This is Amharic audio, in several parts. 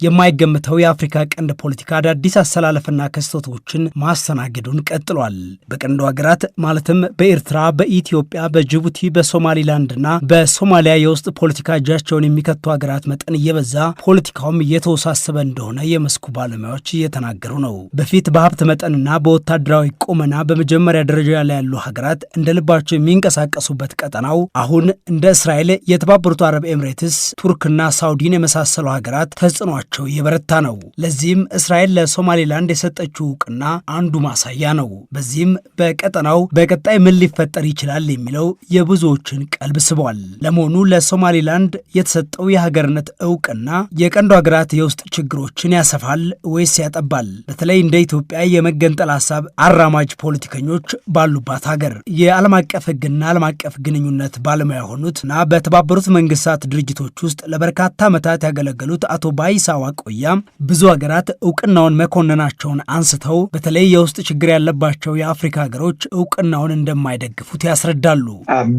የማይገምተው የአፍሪካ ቀንድ ፖለቲካ አዳዲስ አሰላለፍና ክስተቶችን ማስተናገዱን ቀጥሏል። በቀንዱ ሀገራት ማለትም በኤርትራ፣ በኢትዮጵያ፣ በጅቡቲ፣ በሶማሊላንድና በሶማሊያ የውስጥ ፖለቲካ እጃቸውን የሚከቱ ሀገራት መጠን እየበዛ ፖለቲካውም እየተወሳሰበ እንደሆነ የመስኩ ባለሙያዎች እየተናገሩ ነው። በፊት በሀብት መጠንና በወታደራዊ ቁመና በመጀመሪያ ደረጃ ላይ ያሉ ሀገራት እንደ ልባቸው የሚንቀሳቀሱበት ቀጠናው አሁን እንደ እስራኤል፣ የተባበሩት አረብ ኤምሬትስ፣ ቱርክና ሳውዲን የመሳሰሉ ሀገራት ተጽዕኗቸው የበረታ ነው። ለዚህም እስራኤል ለሶማሊላንድ የሰጠችው እውቅና አንዱ ማሳያ ነው። በዚህም በቀጠናው በቀጣይ ምን ሊፈጠር ይችላል የሚለው የብዙዎችን ቀልብ ስቧል። ለመሆኑ ለሶማሊላንድ የተሰጠው የሀገርነት እውቅና የቀንዱ ሀገራት የውስጥ ችግሮችን ያሰፋል ወይስ ያጠባል? በተለይ እንደ ኢትዮጵያ የመገንጠል ሀሳብ አራማጅ ፖለቲከኞች ባሉባት ሀገር የዓለም አቀፍ ሕግና ዓለም አቀፍ ግንኙነት ባለሙያ የሆኑትና በተባበሩት መንግስታት ድርጅቶች ውስጥ ለበርካታ ዓመታት ያገለገሉት አቶ ባይሳ ዋቆያ ብዙ ሀገራት እውቅናውን መኮንናቸውን አንስተው በተለይ የውስጥ ችግር ያለባቸው የአፍሪካ ሀገሮች እውቅናውን እንደማይደግፉት ያስረዳሉ።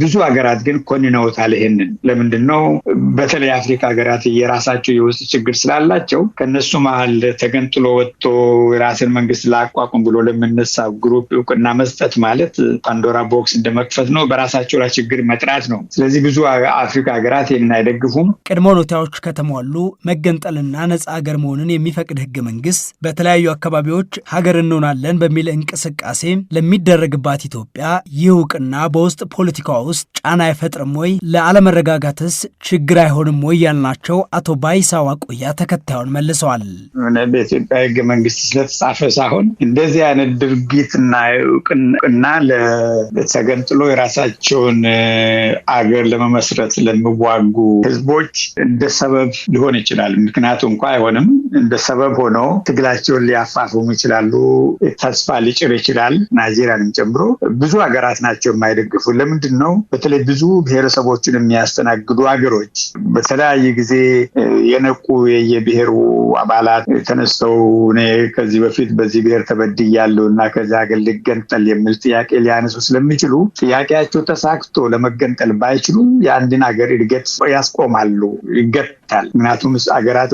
ብዙ ሀገራት ግን ኮንነውታል። ይሄንን ለምንድን ነው? በተለይ የአፍሪካ ሀገራት የራሳቸው የውስጥ ችግር ስላላቸው ከነሱ መሀል ተገንጥሎ ወጥቶ የራስን መንግስት ላቋቁም ብሎ ለምነሳ ግሩፕ እውቅና መስጠት ማለት ፓንዶራ ቦክስ እንደመክፈት ነው። በራሳቸው ላይ ችግር መጥራት ነው። ስለዚህ ብዙ አፍሪካ ሀገራት ይሄንን አይደግፉም። ቅድመ ሁኔታዎች ከተሟሉ መገንጠልና ነጻ ሀገር መሆንን የሚፈቅድ ህገ መንግስት በተለያዩ አካባቢዎች ሀገር እንሆናለን በሚል እንቅስቃሴ ለሚደረግባት ኢትዮጵያ ይህ እውቅና በውስጥ ፖለቲካ ውስጥ ጫና አይፈጥርም ወይ? ለአለመረጋጋትስ ችግር አይሆንም ወይ? ያልናቸው አቶ ባይሳ ዋቆያ ተከታዩን መልሰዋል። በኢትዮጵያ ህገ መንግስት ስለተጻፈ ሳይሆን እንደዚህ አይነት ድርጊትና እውቅና ለተገንጥሎ የራሳቸውን አገር ለመመስረት ለሚዋጉ ህዝቦች እንደ ሰበብ ሊሆን ይችላል። ምክንያቱም እንኳ አይሆንም። እንደ ሰበብ ሆኖ ትግላቸውን ሊያፋፍሙ ይችላሉ። ተስፋ ሊጭር ይችላል። ናይጄሪያንም ጨምሮ ብዙ ሀገራት ናቸው የማይደግፉ። ለምንድን ነው? በተለይ ብዙ ብሔረሰቦችን የሚያስተናግዱ ሀገሮች በተለያየ ጊዜ የነቁ የብሔሩ አባላት ተነስተው እኔ ከዚህ በፊት በዚህ ብሔር ተበድያለሁ እና ከዚህ ሀገር ልገንጠል የሚል ጥያቄ ሊያነሱ ስለሚችሉ ጥያቄያቸው ተሳክቶ ለመገንጠል ባይችሉ የአንድን ሀገር እድገት ያስቆማሉ፣ ይገታል። ምክንያቱም ሀገራት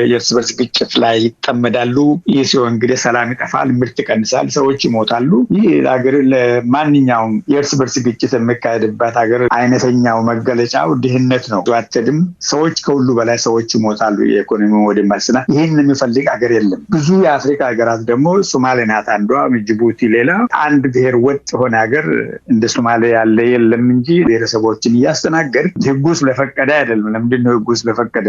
የእርስ በርስ ግጭት ላይ ይጠመዳሉ። ይህ ሲሆን እንግዲህ ሰላም ይጠፋል፣ ምርት ይቀንሳል፣ ሰዎች ይሞታሉ። ይህ ሀገር ለማንኛውም የእርስ በርስ ግጭት የሚካሄድበት ሀገር አይነተኛው መገለጫው ድህነት ነው። ዋተድም ሰዎች ከሁሉ በላይ ሰዎች ይሞታሉ። የኢኮኖሚ ወድማስና ይህን የሚፈልግ ሀገር የለም። ብዙ የአፍሪካ ሀገራት ደግሞ ሶማሌ ናት አንዷ፣ ጅቡቲ ሌላ። አንድ ብሔር ወጥ የሆነ ሀገር እንደ ሶማሌ ያለ የለም እንጂ ብሔረሰቦችን እያስተናገድ ህጉ ስለፈቀደ አይደለም። ለምንድነው ህጉ ስለፈቀደ?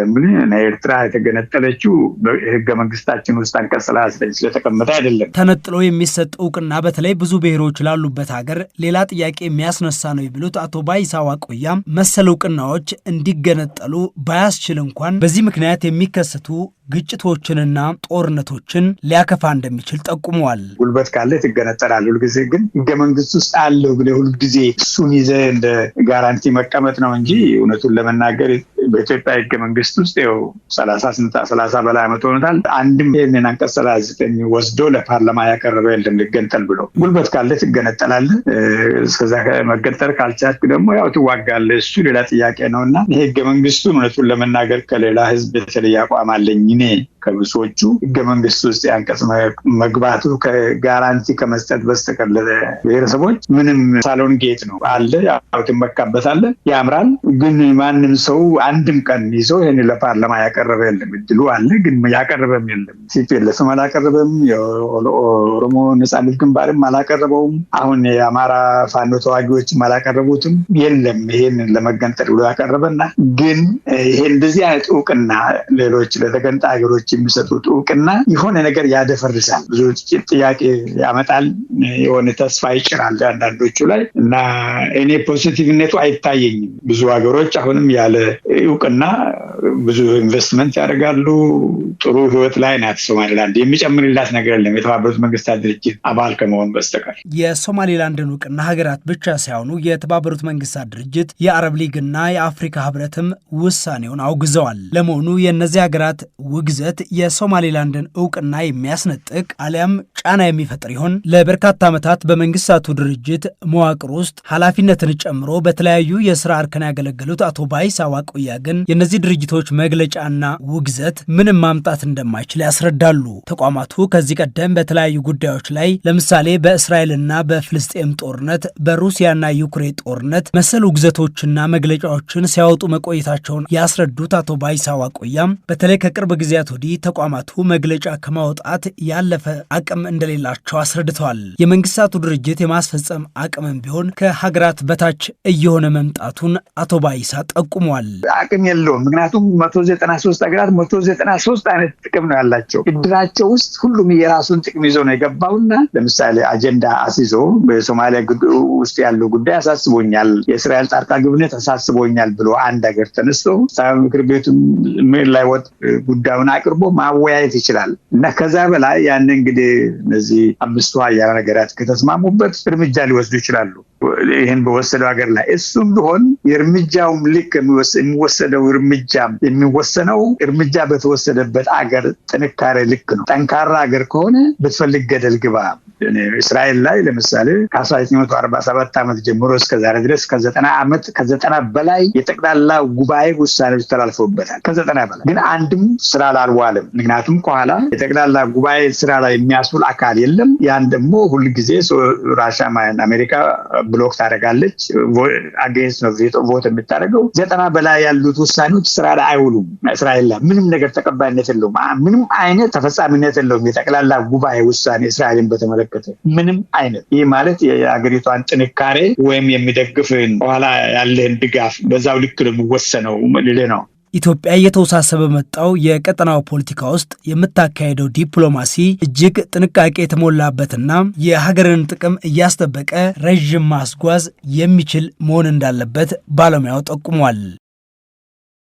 ኤርትራ የተገነጠለችው በህገ መንግስታችን ውስጥ አንቀጽ 39 ስለተቀመጠ አይደለም። ተነጥሎ የሚሰጥ እውቅና በተለይ ብዙ ብሔሮች ላሉበት ሀገር ሌላ ጥያቄ የሚያስነሳ ነው የሚሉት አቶ ባይሳ ዋቆያ መሰል እውቅናዎች እንዲገነጠሉ ባያስችል እንኳን በዚህ ምክንያት የሚከሰቱ ግጭቶችንና ጦርነቶችን ሊያከፋ እንደሚችል ጠቁመዋል። ጉልበት ካለ ትገነጠላል። ሁልጊዜ ግን ህገ መንግስት ውስጥ አለው ብለህ ሁልጊዜ እሱን ይዘህ እንደ ጋራንቲ መቀመጥ ነው እንጂ እውነቱን ለመናገር በኢትዮጵያ ህገ መንግስት ውስጥ ይኸው 30 በላይ ዓመት ሆኖታል። አንድም ይህንን አንቀጽ 39 ወስዶ ለፓርላማ ያቀረበ የለም ልገንጠል ብሎ። ጉልበት ካለ ትገነጠላለህ። እስከዛ መገንጠል ካልቻልክ ደግሞ ያው ትዋጋለህ። እሱ ሌላ ጥያቄ ነውና ይሄ ህገ መንግስቱ እውነቱን ለመናገር ከሌላ ህዝብ የተለየ አቋም አለኝ እኔ ከብዙዎቹ ህገ መንግስት ውስጥ ያንቀጽ መግባቱ ከጋራንቲ ከመስጠት በስተቀር ለብሔረሰቦች ምንም ሳሎን ጌጥ ነው አለ። ያው ትመካበታለህ፣ ያምራል። ግን ማንም ሰው አንድም ቀን ይዞ ይሄን ለፓርላማ ያቀረበ የለም። እድሉ አለ ግን ያቀረበም የለም። ሲፒኤልኤፍም አላቀረበም፣ የኦሮሞ ነጻነት ግንባርም አላቀረበውም፣ አሁን የአማራ ፋኖ ተዋጊዎችም አላቀረቡትም። የለም ይሄን ለመገንጠል ብሎ ያቀረበና ግን ይሄ እንደዚህ አይነት እውቅና ሌሎች ለተገንጣ ሀገሮች የሚሰጡት እውቅና የሆነ ነገር ያደፈርሳል፣ ብዙ ጥያቄ ያመጣል፣ የሆነ ተስፋ ይጭራል አንዳንዶቹ ላይ እና እኔ ፖዚቲቭነቱ አይታየኝም። ብዙ ሀገሮች አሁንም ያለ እውቅና ብዙ ኢንቨስትመንት ያደርጋሉ። ጥሩ ህይወት ላይ ናት ሶማሊላንድ። የሚጨምርላት ነገር የለም የተባበሩት መንግስታት ድርጅት አባል ከመሆን በስተቀር። የሶማሊላንድን እውቅና ሀገራት ብቻ ሳይሆኑ የተባበሩት መንግስታት ድርጅት፣ የአረብ ሊግና የአፍሪካ ህብረትም ውሳኔውን አውግዘዋል። ለመሆኑ የእነዚህ ሀገራት ውግዘት ስምምነት የሶማሌላንድን እውቅና የሚያስነጥቅ አሊያም ጫና የሚፈጥር ይሆን? ለበርካታ ዓመታት በመንግስታቱ ድርጅት መዋቅር ውስጥ ኃላፊነትን ጨምሮ በተለያዩ የስራ እርከን ያገለገሉት አቶ ባይሳ ዋቆያ ግን የእነዚህ ድርጅቶች መግለጫና ውግዘት ምንም ማምጣት እንደማይችል ያስረዳሉ። ተቋማቱ ከዚህ ቀደም በተለያዩ ጉዳዮች ላይ ለምሳሌ በእስራኤልና በፍልስጤም ጦርነት፣ በሩሲያና ዩክሬን ጦርነት መሰል ውግዘቶችና መግለጫዎችን ሲያወጡ መቆየታቸውን ያስረዱት አቶ ባይሳ ዋቆያም በተለይ ከቅርብ ጊዜያት ወዲህ ተቋማቱ መግለጫ ከማውጣት ያለፈ አቅም እንደሌላቸው አስረድተዋል። የመንግስታቱ ድርጅት የማስፈጸም አቅምም ቢሆን ከሀገራት በታች እየሆነ መምጣቱን አቶ ባይሳ ጠቁመዋል። አቅም የለውም። ምክንያቱም 193 ሀገራት 193 አይነት ጥቅም ነው ያላቸው። እድራቸው ውስጥ ሁሉም የራሱን ጥቅም ይዞ ነው የገባውና ለምሳሌ አጀንዳ አስይዞ በሶማሊያ ውስጥ ያለው ጉዳይ አሳስቦኛል፣ የእስራኤል ጣልቃ ገብነት አሳስቦኛል ብሎ አንድ ሀገር ተነስቶ ምክር ቤቱ ላይ ወጥ ጉዳዩን አቅርቦ ማወያየት ይችላል እና ከዛ በላይ ያን እንግዲህ እነዚህ አምስቱ ሀያላን ሀገራት ከተስማሙበት እርምጃ ሊወስዱ ይችላሉ። ይህን በወሰደው ሀገር ላይ እሱም ቢሆን የእርምጃውም ልክ የሚወሰደው የሚወሰነው እርምጃ በተወሰደበት አገር ጥንካሬ ልክ ነው። ጠንካራ ሀገር ከሆነ ብትፈልግ ገደል ግባ። እስራኤል ላይ ለምሳሌ ከ1947 ዓመት ጀምሮ እስከዛሬ ድረስ ከ90 በላይ የጠቅላላ ጉባኤ ውሳኔዎች ተላልፈውበታል። ከ90 በላይ ግን አንድም ስራ ላልዋለም። ምክንያቱም ከኋላ የጠቅላላ ጉባኤ ስራ ላይ የሚያስውል አካል የለም። ያን ደግሞ ሁልጊዜ ራሻ አሜሪካ ብሎክ ታደርጋለች። አጌንስት ነው ቮት የምታደርገው። 90 በላይ ያሉት ውሳኔዎች ስራ ላይ አይውሉም። እስራኤል ላይ ምንም ነገር ተቀባይነት የለውም። ምንም አይነት ተፈጻሚነት የለውም። የጠቅላላ ጉባኤ ውሳኔ እስራኤልን በተመለከተ ምንም አይነት። ይህ ማለት የሀገሪቷን ጥንካሬ ወይም የሚደግፍን በኋላ ያለህን ድጋፍ በዛው ልክ ነው የሚወሰነው ልልህ ነው። ኢትዮጵያ እየተወሳሰበ መጣው የቀጠናው ፖለቲካ ውስጥ የምታካሄደው ዲፕሎማሲ እጅግ ጥንቃቄ የተሞላበትና የሀገርን ጥቅም እያስጠበቀ ረዥም ማስጓዝ የሚችል መሆን እንዳለበት ባለሙያው ጠቁሟል።